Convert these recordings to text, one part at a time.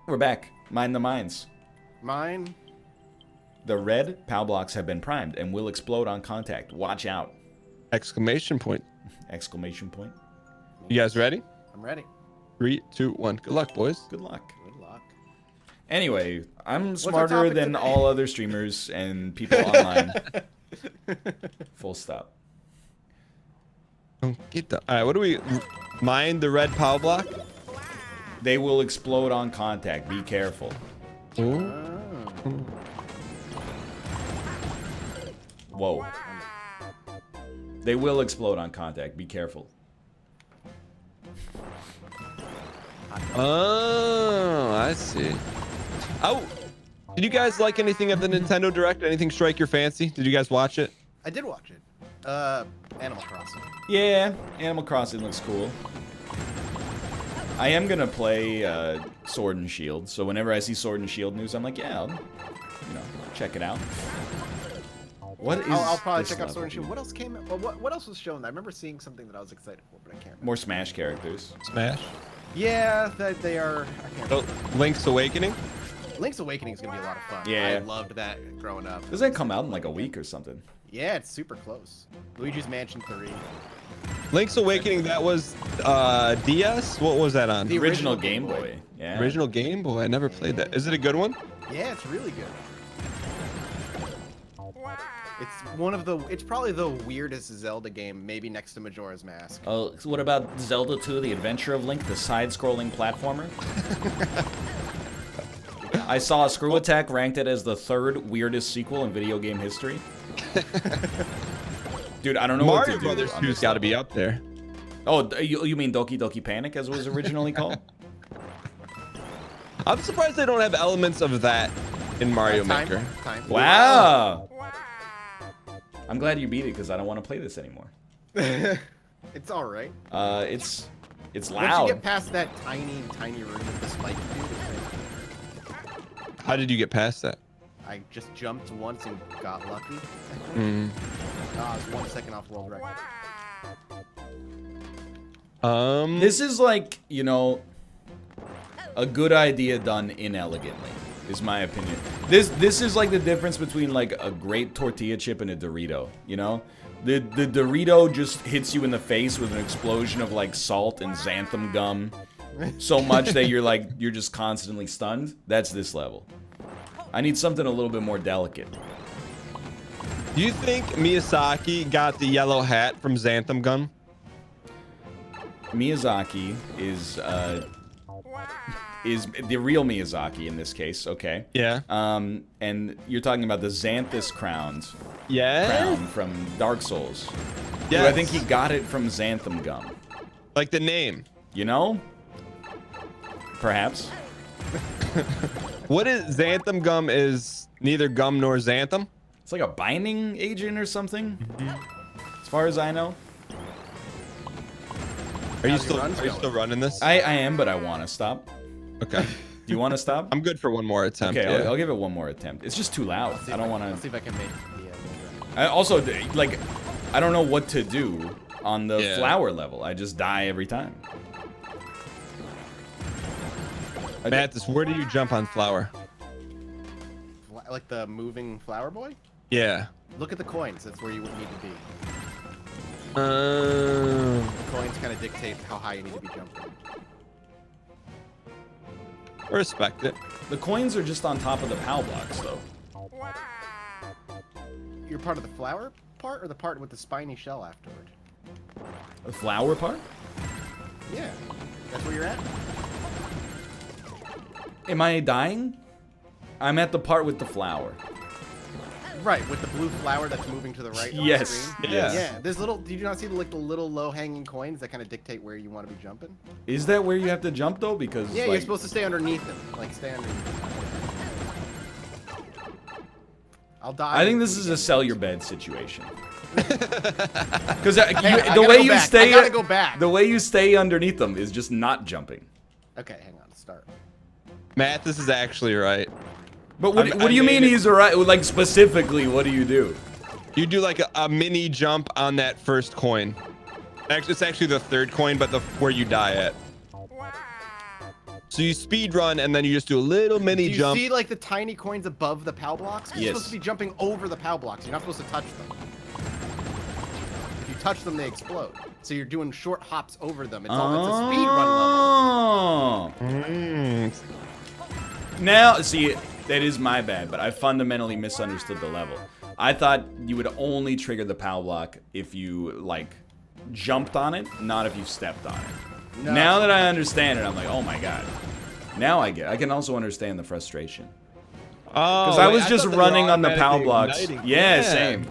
We're back. Mine the mines. Mine. The red POW blocks have been primed and will explode on contact. Watch out. Exclamation point. Exclamation point. You guys ready? I'm ready. 3, 2, 1. Good luck, boys. Good luck. Good luck. Anyway, I'm our smarter topic than today? all other streamers and people online. Full stop. Don't get the. All right, what do we mine the red power block? They will explode on contact. Be careful. Ooh. Whoa. They will explode on contact. Be careful. Oh, I see. Oh, did you guys like anything at the Nintendo Direct? Anything strike your fancy? Did you guys watch it? I did watch it. Animal Crossing. Yeah, Animal Crossing looks cool. I am gonna play Sword and Shield, so whenever I see Sword and Shield news, I'm like, yeah, I'll, check it out. What is? I'll probably this check out level, Sword and Shield. dude? What else came? Well, what else was shown? I remember seeing something that I was excited for, but I can't remember. More Smash characters. Smash. Yeah, they are. I can't Oh, remember. Link's Awakening. Link's Awakening is gonna be a lot of fun. Yeah. I loved that growing up. Does that come out in like a week or something? Yeah, it's super close. Luigi's Mansion 3. Link's Awakening. That was DS. What was that on? The Original original Game Game Boy. Boy. Yeah. Original Game Boy. I never played that. Is it a good one? Yeah, it's really good. It's one of the. It's probably the weirdest Zelda game, maybe next to Majora's Mask. Oh, so what about Zelda 2: The Adventure of Link, the side-scrolling platformer? I saw Screw Attack ranked it as the 3rd weirdest sequel in video game history. Dude, I don't know what to Mario do. Brothers on 2's this got to be level. up there. Oh, you mean Doki Doki Panic, as it was originally called? I'm surprised they don't have elements of that in Mario Time. Maker. Wow. I'm glad you beat it because I don't want to play this anymore. It's all right. It's Once you loud. get past that tiny room with the spike, dude, How did you get past that? I just jumped once and got lucky. Mm. I was 1 second off world record. This is like, a good idea done inelegantly, is my opinion. This is like the difference between like a great tortilla chip and a Dorito, The Dorito just hits you in the face with an explosion of like salt and xanthan gum so much that you're just constantly stunned. That's this level. I need something a little bit more delicate. Do you think Miyazaki got the yellow hat from Xanthan Gum? Miyazaki is the real Miyazaki in this case, okay? Yeah. And you're talking about the Xanthus crown Yeah. from Dark Souls. Yeah. I think he got it from xanthan gum. Like the name. Perhaps. What is Xanthan Gum? Is neither gum nor xanthan. It's like a binding agent or something, as far as I know. Are you How's your still runs going? running this? I am, but I want to stop. Okay. Do you want to stop? I'm good for one more attempt. Okay, yeah. I'll give it one more attempt. It's just too loud. I don't want Let's see to. if I can make the. I also, like, I don't know what to do on the Yeah. flower level. I just die every time. Mathas, where do you jump on flower? Like the moving flower boy? Yeah. Look at the coins. That's where you would need to be. Uh, The coins kind of dictate how high you need to be jumping. I respect it. The coins are just on top of the POW blocks, though. You're part of the flower part or the part with the spiny shell afterward? The flower part? Yeah. That's where you're at? Am I dying? I'm at the part with the flower. Right, with the blue flower that's moving to the right. on the Yes, screen? yes. Yeah. There's little. Did you not see the little low-hanging coins that kind of dictate where you want to be jumping? Is that where you have to jump, though? Because, Yeah, like, you're supposed to stay underneath them. Like stay underneath. I'll die. I think this is a sell your bed situation. Because I the gotta way go you back. stay, I gotta go back. the way you stay underneath them is just not jumping. Okay, hang on. Start. Mathas is actually right. But what I do you made mean it- he's alright? Like specifically, what do you do? You do like a mini jump on that first coin. Actually, it's actually the third coin, but where you die at. So you speed run and then you just do a little mini Do you jump. see like the tiny coins above the POW blocks? You're Yes. supposed to be jumping over the POW blocks. You're not supposed to touch them. If you touch them, they explode. So you're doing short hops over them. It's a speed run level. Oh. Now, see, that is my bad, but I fundamentally misunderstood the level. I thought you would only trigger the POW block if you, like, jumped on it, not if you stepped on it. No. Now that I understand it, I'm like, oh my god. Now I get it. I can also understand the frustration. Oh, Because I was wait, just thought they were running on the POW automatically blocks. igniting. Yeah, same.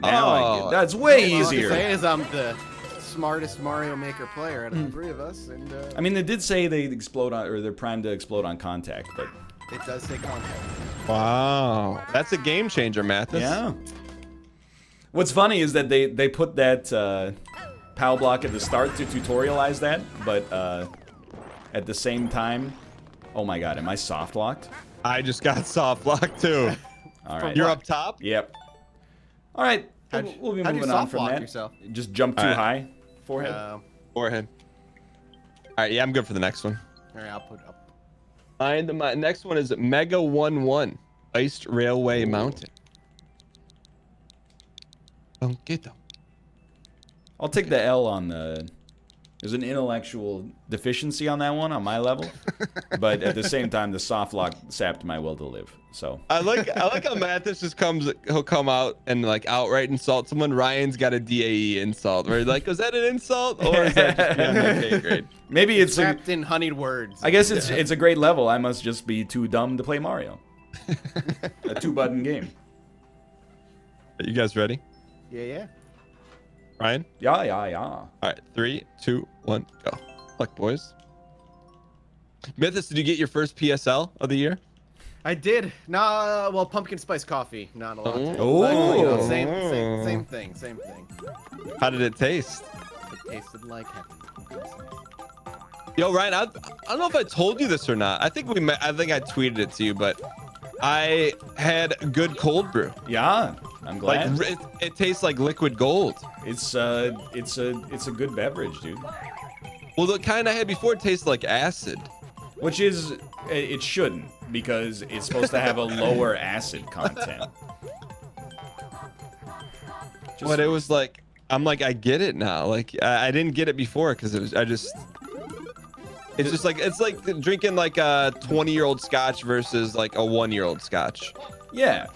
Now I Oh. get That's way All I easier. can say is I'm the smartest Mario Maker player out of the three of us, and I mean, they did say they explode on, or they're primed to explode on contact, but it does take contact. Wow, that's a game changer, Mathas. yeah. What's funny is that they put that POW block at the start to tutorialize that, but at the same time, oh my god, am I soft locked? I just got soft lock too. All right. You're up top. Yep. All right. We'll be how'd you moving on soft from lock that. yourself? Just jump too All right. high. Forehead. Forehead. All right, yeah, I'm good for the next one. All right, I'll put up. And my next one is Mega 1-1, Iced Railway Mountain. Okay, though. I'll take the L on the. There's an intellectual deficiency on that one on my level, but at the same time, the soft lock sapped my will to live. So I like how Mathas just he'll come out and like outright insult someone. Ryan's got a DAE insult where he's like, is that an insult or is that just beyond my pay grade? maybe it's. Wrapped in honeyed words. I guess it's a great level. I must just be too dumb to play Mario. A 2-button game. Are you guys ready? Yeah. Ryan? Yeah. All right, 3, 2, 1, go. Luck, boys. Mathas, did you get your first PSL of the year? I did. Nah, well, pumpkin spice coffee. Not a lot. Oh. But, you know, same thing. How did it taste? It tasted like heaven. Yo, Ryan, I don't know if I told you this or not. I think I tweeted it to you, but I had good cold brew. Yeah. I'm glad. Like it tastes like liquid gold. It's a good beverage, dude. Well, the kind I had before tastes like acid. Which is, it shouldn't, because it's supposed to have a lower acid content. But it was like, I'm like, I get it now. Like, I didn't get it before because it's just like, it's like drinking like a 20-year-old scotch versus like a 1-year-old scotch. Yeah.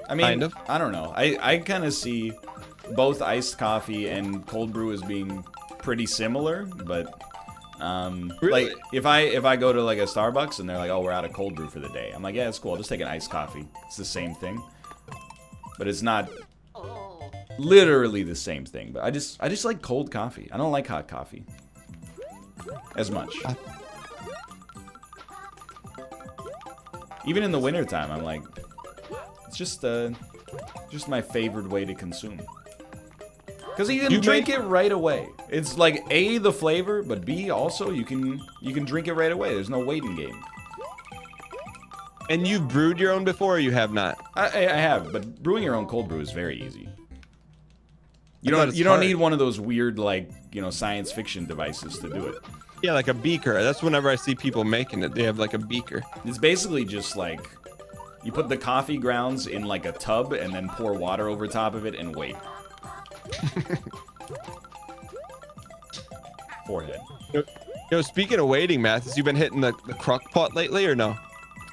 I mean, Kind of. I don't know. I kind of see both iced coffee and cold brew as being pretty similar, but Really? like if I go to like a Starbucks and they're like, "Oh, we're out of cold brew for the day." I'm like, "Yeah, it's cool. I'll just take an iced coffee." It's the same thing. But it's not literally the same thing, but I just like cold coffee. I don't like hot coffee as much. Even in the wintertime, I'm like, it's just my favored way to consume. Because you can drink it right away. It's like A, the flavor, but B, also you can drink it right away. There's no waiting game. And you've brewed your own before, or you have not? I have, but brewing your own cold brew is very easy. You thought it's don't hard. need one of those weird like science fiction devices to do it. Yeah, like a beaker. That's whenever I see people making it, they have like a beaker. It's basically just like you put the coffee grounds in like a tub and then pour water over top of it and wait. Forehead. Speaking of waiting, Mathas, you been hitting the crock pot lately or no?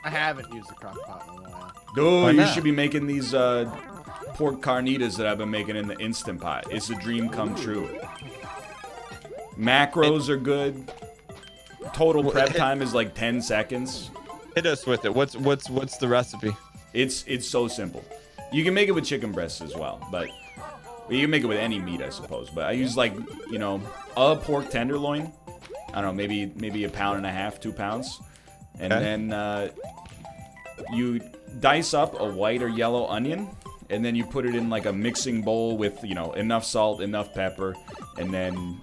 I haven't used the crock pot in a while. Dude, Why you not? should be making these pork carnitas that I've been making in the Instant Pot. It's a dream come true. Macros are good. Total prep time is like 10 seconds. Hit us with it. What's the recipe? It's so simple. You can make it with chicken breasts as well, but you can make it with any meat, I suppose. But I use like, a pork tenderloin. I don't know, maybe a pound and a half, 2 pounds. And then you dice up a white or yellow onion, and then you put it in like a mixing bowl with, enough salt, enough pepper, and then,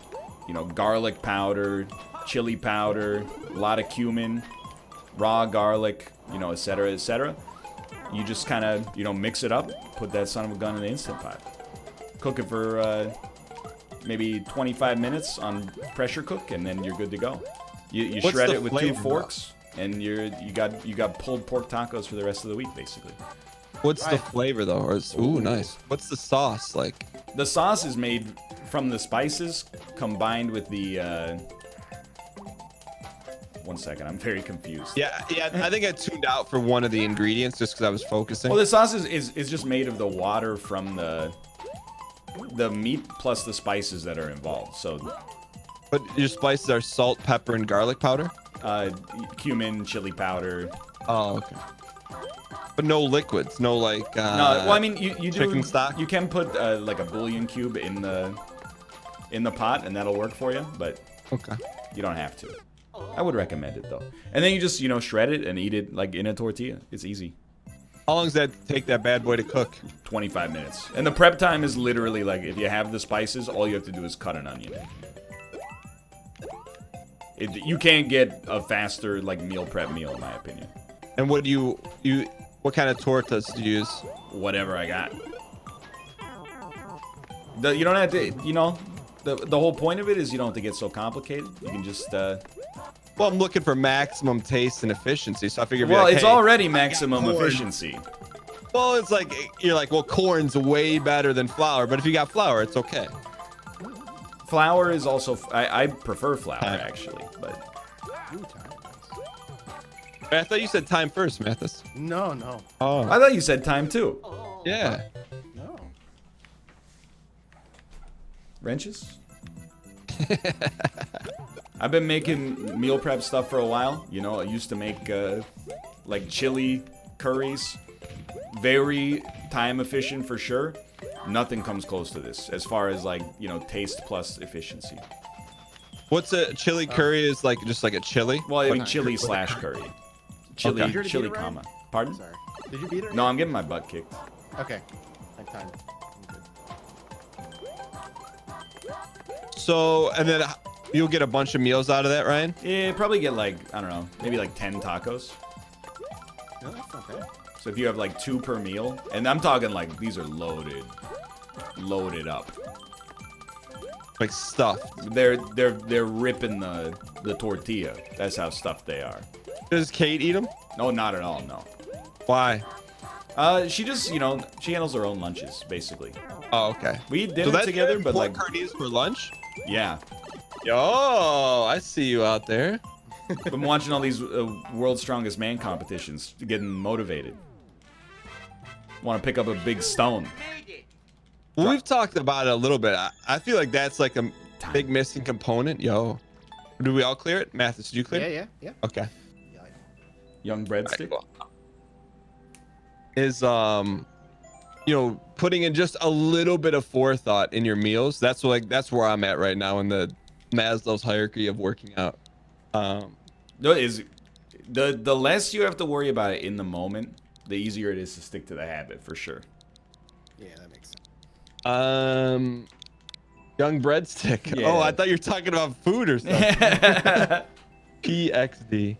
garlic powder, chili powder, a lot of cumin, raw garlic, etc., etc. You just kind of, mix it up, put that son of a gun in the Instant Pot. Cook it for, maybe 25 minutes on pressure cook, and then you're good to go. You What's shred the it with 2 flavor? forks, and you got pulled pork tacos for the rest of the week, basically. What's the Right. flavor though? Ooh, nice. What's the sauce like? The sauce is made from the spices combined with the. One second, I'm very confused. Yeah. I think I tuned out for one of the ingredients just because I was focusing. Well, the sauce is just made of the water from the meat plus the spices that are involved. So, But your spices are salt, pepper, and garlic powder. cumin, chili powder. Oh, okay. But no liquids, no like. No, well, I mean, you do. chicken stock? You can put like a bouillon cube in the pot, and that'll work for you. But Okay. you don't have to. I would recommend it though. And then you just shred it and eat it like in a tortilla. It's easy. How long does that take that bad boy to cook? 25 minutes. And the prep time is literally like if you have the spices, all you have to do is cut an onion. You can't get a faster like meal prep meal in my opinion. And what do you what kind of tortas do you use? Whatever I got. You don't have to, the whole point of it is you don't have to get so complicated. You can just Well, I'm looking for maximum taste and efficiency, so I figured. well, like, it's hey, already maximum corn. efficiency. Well, it's like you're like, well, corn's way better than flour, but if you got flour, it's okay. Flour is also I prefer flour actually, but Ooh, time. I thought you said time first, Mathas. No. Oh, I thought you said time too. yeah. No. Wrenches? I've been making meal prep stuff for a while. I used to make like chili curries. Very time efficient for sure. Nothing comes close to this as far as like, taste plus efficiency. What's a chili curry? Is like just like a chili? Well, I mean Like- chili slash curry. Chili, Okay. Did you chili beat it, Ryan? comma. Pardon? Sorry. Did you beat it? No, I'm getting my butt kicked. Okay. Like time. I'm good. So, and then you'll get a bunch of meals out of that, Ryan? Yeah, probably get like, I don't know, maybe like 10 tacos. No, that's not bad. So if you have like 2 per meal, and I'm talking like these are loaded up. Like stuffed. They're ripping the tortilla. That's how stuffed they are. Does Kate eat them? No, not at all. No. Why? She just she handles her own lunches basically. Oh, okay. We eat So dinner that's together, but like carnitas for lunch? yeah. Yo, I see you out there. I'm watching all these World's Strongest Man competitions, getting motivated. Want to pick up a big stone. Well, we've talked about it a little bit. I feel like that's like a big missing component. Yo, do we all clear it? Mathis, did you clear it? Yeah. Okay. Yeah. Young breadstick. Alright, cool. Is putting in just a little bit of forethought in your meals. That's where I'm at right now in the Maslow's hierarchy of working out. No, is the less you have to worry about it in the moment, the easier it is to stick to the habit for sure. Yeah, that makes sense. Young breadstick. Yeah. Oh, I thought you were talking about food or something. PXD.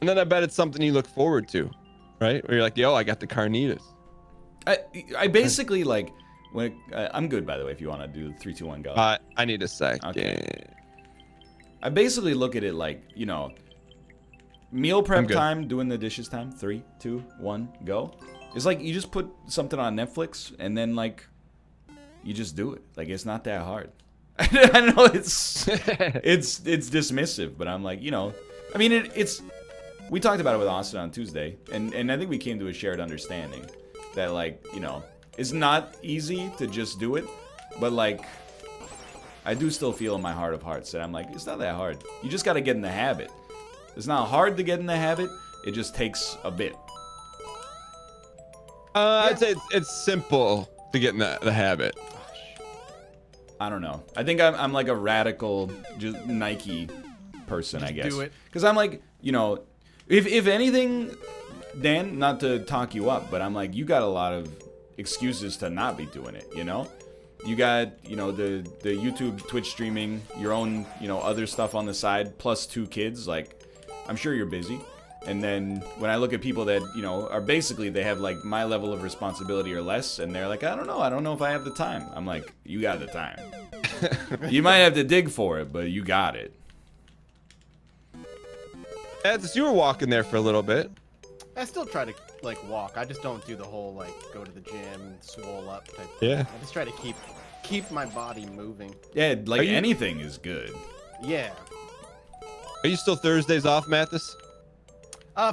And then I bet it's something you look forward to, right? Where you're like, yo, I got the carnitas. I basically like when I'm good by the way. If you want to do 3, 2, 1, go. I need a sec. Okay. I basically look at it like meal prep good. time, doing the dishes time. 3, 2, 1, go. It's like you just put something on Netflix and then like you just do it. Like it's not that hard. I know it's dismissive, but I'm like I mean it's. We talked about it with Austin on Tuesday, and I think we came to a shared understanding that like it's not easy to just do it, but like I do still feel in my heart of hearts that I'm like it's not that hard. You just got to get in the habit. It's not hard to get in the habit. It just takes a bit. I'd say it's simple to get in the habit. I don't know. I think I'm like a radical just Nike person, I guess. do it. Because I'm like, if anything, Dan, not to talk you up, but I'm like, you got a lot of excuses to not be doing it, You got, the YouTube, Twitch streaming, your own, other stuff on the side, plus 2 kids. Like, I'm sure you're busy. And then when I look at people that, you know, are basically, they have like my level of responsibility or less, and they're like, I don't know if I have the time. I'm like, you got the time. You might have to dig for it, but you got it. Mathas, you were walking there for a little bit. I still try to like walk. I just don't do the whole like go to the gym, swole up type. Yeah. I just try to keep my body moving. Yeah, like anything is good. Yeah. Are you still Thursdays off, Mathas?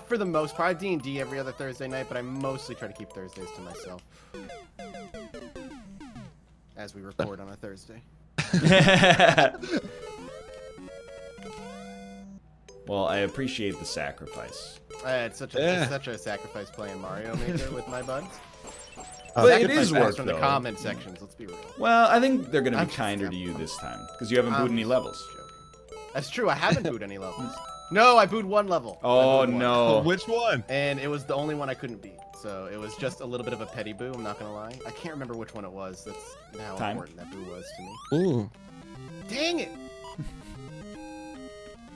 For the most part, D&D every other Thursday night, but I mostly try to keep Thursdays to myself. As we record on a Thursday. Well, I appreciate the sacrifice. It's such a sacrifice playing Mario Maker with my buds. But it is work, from though. the comment sections. Let's be real. Well, I think they're gonna I'm be kinder just- to you this time because you haven't booed any levels. Joking. That's true. I haven't booed any levels. No, I booed one level. Oh I booed one. no! Which one? And it was the only one I couldn't beat. So it was just a little bit of a petty boo. I'm not gonna lie. I can't remember which one it was. That's how Time. important that boo was to me. Ooh. Dang it!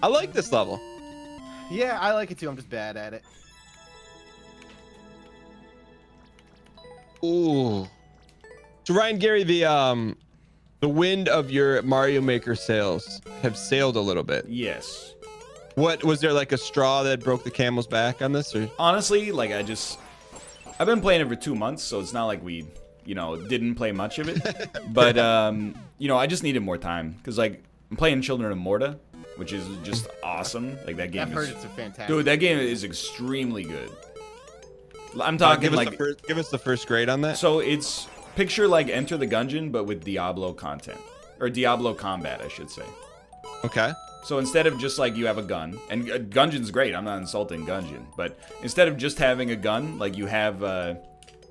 I like this level. Yeah, I like it too. I'm just bad at it. Ooh. So Ryan, Gary, the wind of your Mario Maker sales have sailed a little bit. Yes. What was there, like a straw that broke the camel's back on this, or? Honestly, like I've been playing it for 2 months, so it's not like we, you know, didn't play much of it. But you know, I just needed more time because like I'm playing Children of Morta, which is just awesome. Like that game I've heard it's a fantastic. dude, that game is extremely good. I'm talking give us like give us the first grade on that. so it's picture like Enter the Gungeon, but with Diablo content or Diablo combat, I should say. Okay. So instead of just like you have a gun, and Gungeon's great, I'm not insulting Gungeon, but instead of just having a gun, like you have,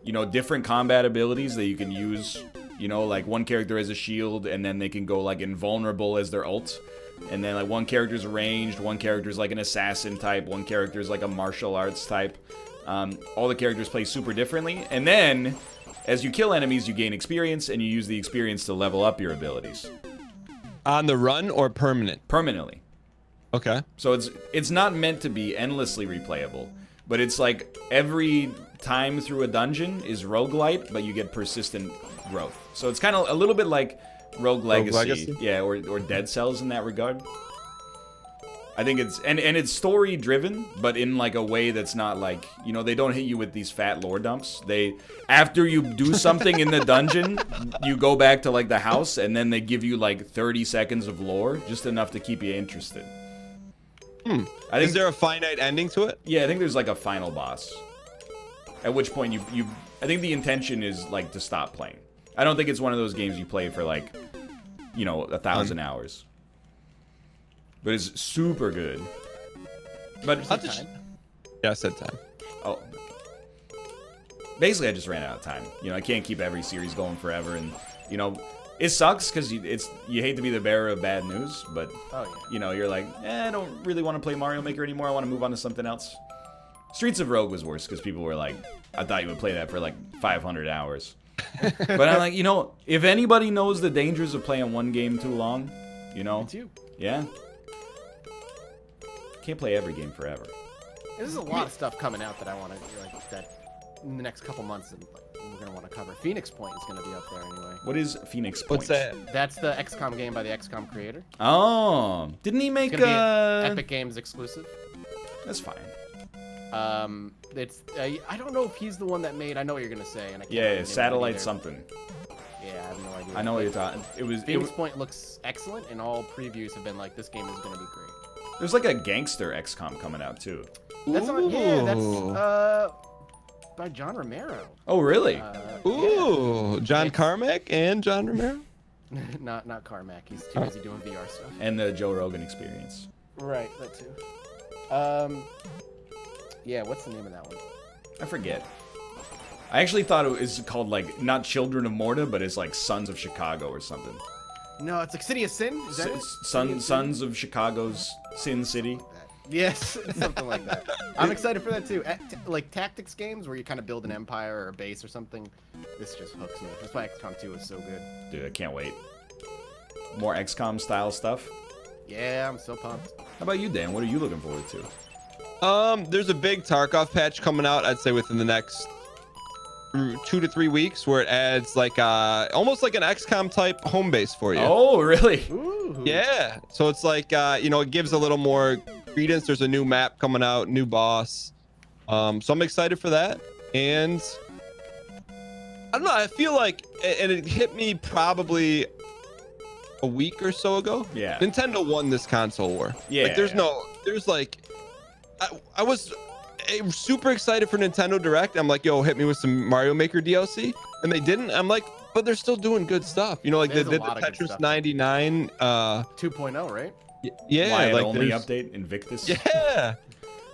you know, different combat abilities that you can use. You know, like one character has a shield, and then they can go like invulnerable as their ult. And then like one character's ranged, one character's like an assassin type, one character's like a martial arts type. All the characters play super differently, and then as you kill enemies, you gain experience, and you use the experience to level up your abilities. On the run or permanent? Permanently. Okay. So it's not meant to be endlessly replayable, but it's like every time through a dungeon is roguelite, but you get persistent growth. So it's kind of a little bit like Rogue Legacy. Yeah, or Dead Cells in that regard. I think it's and it's story driven, but in like a way that's not like, you know, they don't hit you with these fat lore dumps. They, after you do something in the dungeon, you go back to like the house, and then they give you like 30 seconds of lore, just enough to keep you interested. I think, Is there a finite ending to it? yeah, I think there's like a final boss. At which point I think the intention is like to stop playing. I don't think it's one of those games you play for like, you know, 1,000 hours. But it's super good. But Yeah, I said time. oh, basically I just ran out of time. You know, I can't keep every series going forever, and you know, it sucks because you hate to be the bearer of bad news, but you know, you're like, I don't really want to play Mario Maker anymore. I want to move on to something else. Streets of Rogue was worse because people were like, I thought you would play that for like 500 hours. But I'm like, you know, if anybody knows the dangers of playing one game too long, you know, It's you. yeah. Can't play every game forever. There's a lot of stuff coming out that I want to like that in the next couple months, and like, we're gonna want to cover. Phoenix Point is gonna be up there anyway. What is Phoenix Point? What's that? That's the XCOM game by the XCOM creator. Oh, didn't he make It's gonna be an Epic Games exclusive. That's fine. It's I don't know if he's the one that made. I know what you're gonna say, and I can't remember the Yeah, name of it Satellite either. something. Yeah, I have no idea. I know what you're talking. Phoenix Point looks excellent, and all previews have been like, this game is gonna be great. There's like a gangster XCOM coming out too. That's on. Yeah, that's Ooh. by John Romero. Oh, really? Ooh, John Carmack and John Romero? Not Carmack. He's too busy doing VR stuff. And the Joe Rogan Experience. Right, that too. Yeah, what's the name of that one? I forget. I actually thought it was called like not Children of Morta, but it's like Sons of Chicago or something. No, it's like City of Sin. Is that it? Sons of Chicago's Sin City. Yes, something like that. I'm excited for that too. Like tactics games where you kind of build an empire or a base or something. This just hooks me. That's why XCOM 2 is so good. Dude, I can't wait. More XCOM style stuff. Yeah, I'm so pumped. How about you, Dan? What are you looking forward to? There's a big Tarkov patch coming out, I'd say within the next 2 to 3 weeks, where it adds like almost like an XCOM type home base for you. Oh, really? Ooh. Yeah. So it's like you know, it gives a little more credence. There's a new map coming out, new boss. So I'm excited for that. And I don't know, I feel like, and it hit me probably a week or so ago. Yeah. Nintendo won this console war. Yeah. Like there's like, I was super excited for Nintendo Direct. I'm like, yo, hit me with some Mario Maker DLC. And they didn't. I'm like, but they're still doing good stuff. You know, like they did the Tetris 99. 2.0, right? Yeah. Wyatt like only update, Invictus. Yeah.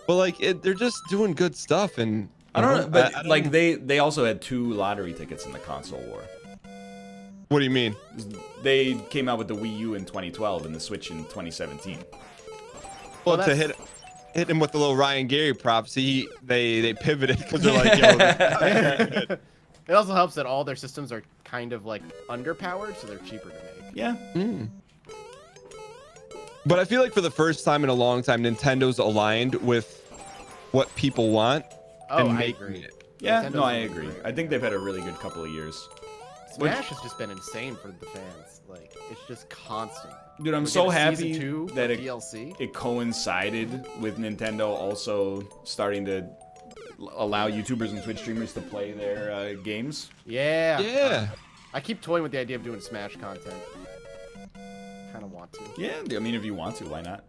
But like, they're just doing good stuff. And I don't know, but like they also had 2 lottery tickets in the console war. What do you mean? They came out with the Wii U in 2012 and the Switch in 2017. Well, to hit him with the little Ryan Gary props, they pivoted because they're like, yo. It also helps that all their systems are kind of like underpowered, so they're cheaper to make. Yeah. But I feel like for the first time in a long time, Nintendo's aligned with what people want. Oh, and I making agree. it. Yeah, Nintendo's no, I really agree. great. I think they've had a really good couple of years. Smash has just been insane for the fans. Like, it's just constant. Dude, I'm We're so getting happy season 2 that of DLC. it coincided with Nintendo also starting to allow YouTubers and Twitch streamers to play their games. Yeah. Yeah. I keep toying with the idea of doing Smash content. Kind of want to. Yeah, I mean, if you want to, why not?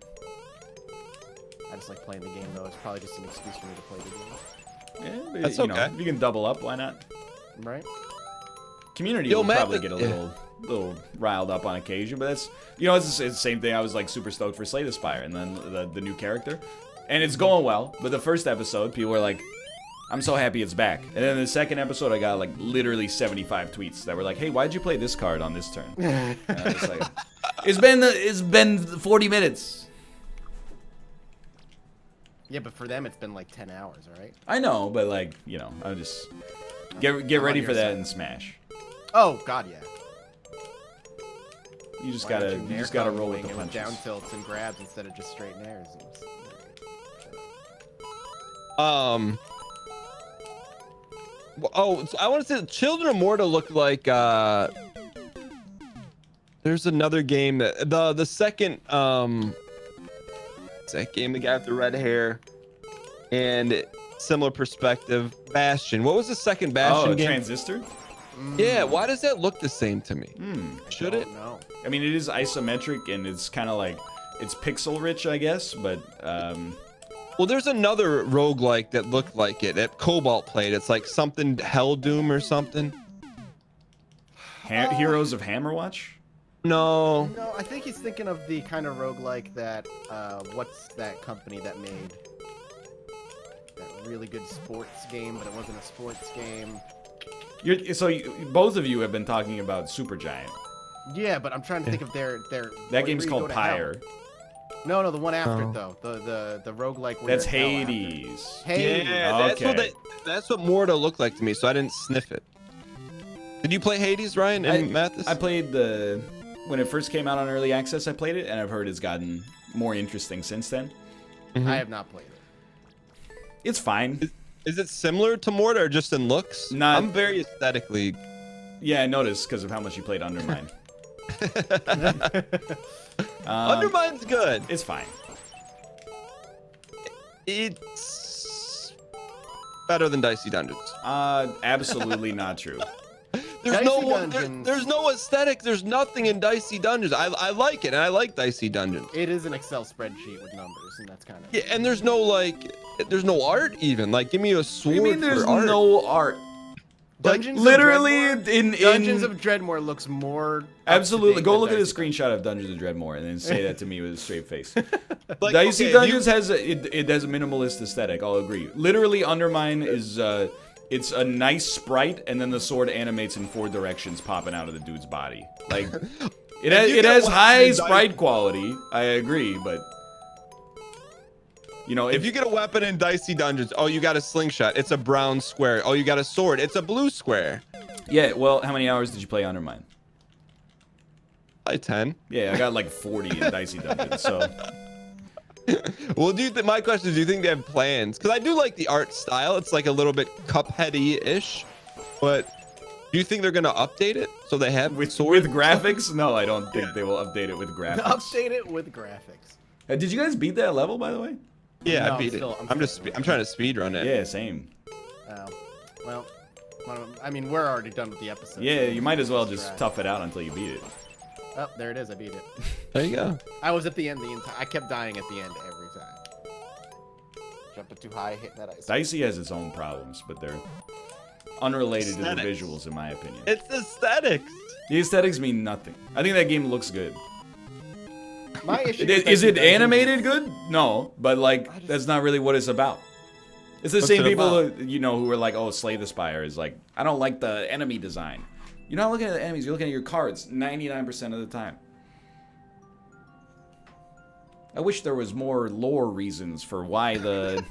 I just like playing the game, though. It's probably just an excuse for me to play the game. Yeah, but, That's you know, okay. if you can double up, why not? Right? Community Yo, will Matt, probably get a little riled up on occasion, but that's, you know, it's the same thing. I was like super stoked for Slay the Spire and then the new character, and it's going well. But the first episode, people were like, "I'm so happy it's back." And then the second episode, I got like literally 75 tweets that were like, "Hey, why'd you play this card on this turn?" And I was like, it's been 40 minutes. Yeah, but for them, it's been like 10 hours, all right? I know, but like, you know, I just get I'm ready on for your that side. in Smash. Oh, God, yeah. You just Why gotta don't you just nair gotta comboing roll with the it punches. down tilts and grabs instead of just straight nairs. Oh, so I want to say Children of Morta looked like there's another game that the second that game, the guy with the red hair and similar perspective, Bastion. What was the second Bastion Oh, game? Transistor? Yeah, why does that look the same to me? Should it? No. I mean, it is isometric and it's kind of like, it's pixel rich, I guess, but Well, there's another roguelike that looked like it that Cobalt played. It's like something Hell Doom or something. Heroes of Hammerwatch? No. No, I think he's thinking of the kind of roguelike that, what's that company that made that really good sports game, but it wasn't a sports game? Both of you have been talking about Supergiant. Yeah, but I'm trying to think of their That game's where you called go to hell. Pyre. No, the one after Oh. it though. The roguelike where That's you're in hell after. Hades. Hades. Yeah, Okay. that's what Morta looked like to me, so I didn't sniff it. Did you play Hades, Ryan and Mathas? I played when it first came out on early access, I played it, and I've heard it's gotten more interesting since then. I have not played it. It's fine. Is it similar to Morta or just in looks? Not- I'm very aesthetically. Yeah, I noticed because of how much you played Undermine. Undermine's good. It's fine. It's better than Dicey Dungeons. Absolutely not true. There's Dicey no Dungeons- there's no aesthetic. There's nothing in Dicey Dungeons. I like it, and I like Dicey Dungeons. It is an Excel spreadsheet with numbers, and that's kind of Yeah, and there's no art even. Like, give me a sword I mean, there's for art. no art. Dungeons of Literally, Dreadmore? Dungeons of Dreadmore looks more absolutely. up-to-date Go than look at a Dicey screenshot of Dungeons of Dreadmore and then say that to me with a straight face. Like, Dicey okay, Dungeons has it has a minimalist aesthetic. I'll agree. Literally, Undermine is it's a nice sprite, and then the sword animates in 4 directions, popping out of the dude's body. Like it has high sprite quality. I agree, but you know, If you get a weapon in Dicey Dungeons, oh, you got a slingshot. It's a brown square. Oh, you got a sword. It's a blue square. yeah. Well, how many hours did you play Undermine? Like 10. Yeah, I got like 40 in Dicey Dungeons. So Well, my question is, do you think they have plans? Because I do like the art style. It's like a little bit Cupheady-ish. But do you think they're gonna update it so they have With swords? graphics? No, I don't think they will update it with graphics. Update it with graphics. Did you guys beat that level, by the way? Yeah, No, I beat it. I'm trying to speed run it. Yeah, same. Well, I mean, we're already done with the episode. Yeah, so you might as well just right. tough it out until you beat it. Oh, there it is. I beat it. There you go. I was at the end the entire. I kept dying at the end every time. Jumping too high, hitting that ice. Dicey has its own problems, but they're unrelated to the Aesthetics. visuals, in my opinion. It's aesthetics. The aesthetics mean nothing. I think that game looks good. My issue Is it Dicey animated good? No, but like that's not really what it's about. It's the What's same it people about? who are like, oh, Slay the Spire is like, I don't like the enemy design. You're not looking at the enemies, you're looking at your cards 99% of the time. I wish there was more lore reasons for why the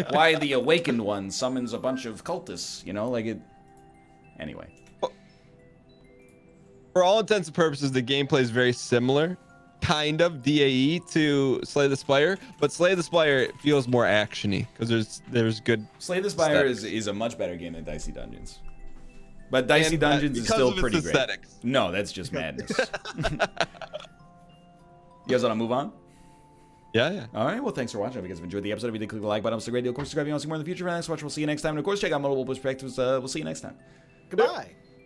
why the Awakened One summons a bunch of cultists, like it. Anyway. For all intents and purposes, the gameplay is very similar, kind of DAE to Slay the Spire, but Slay the Spire feels more actiony because there's good. Slay the Spire aesthetics. is a much better game than Dicey Dungeons. But Dicey And, Dungeons is because still of its pretty great. aesthetics. No, that's just madness. You guys want to move on? Yeah. All right. Well, thanks for watching. If you guys have enjoyed the episode, if you did, click the like button. It's a great deal. Of course, subscribe if you want to see more in the future. For the next watch, we'll see you next time. And of course, check out multiple perspectives. We'll see you next time. Goodbye.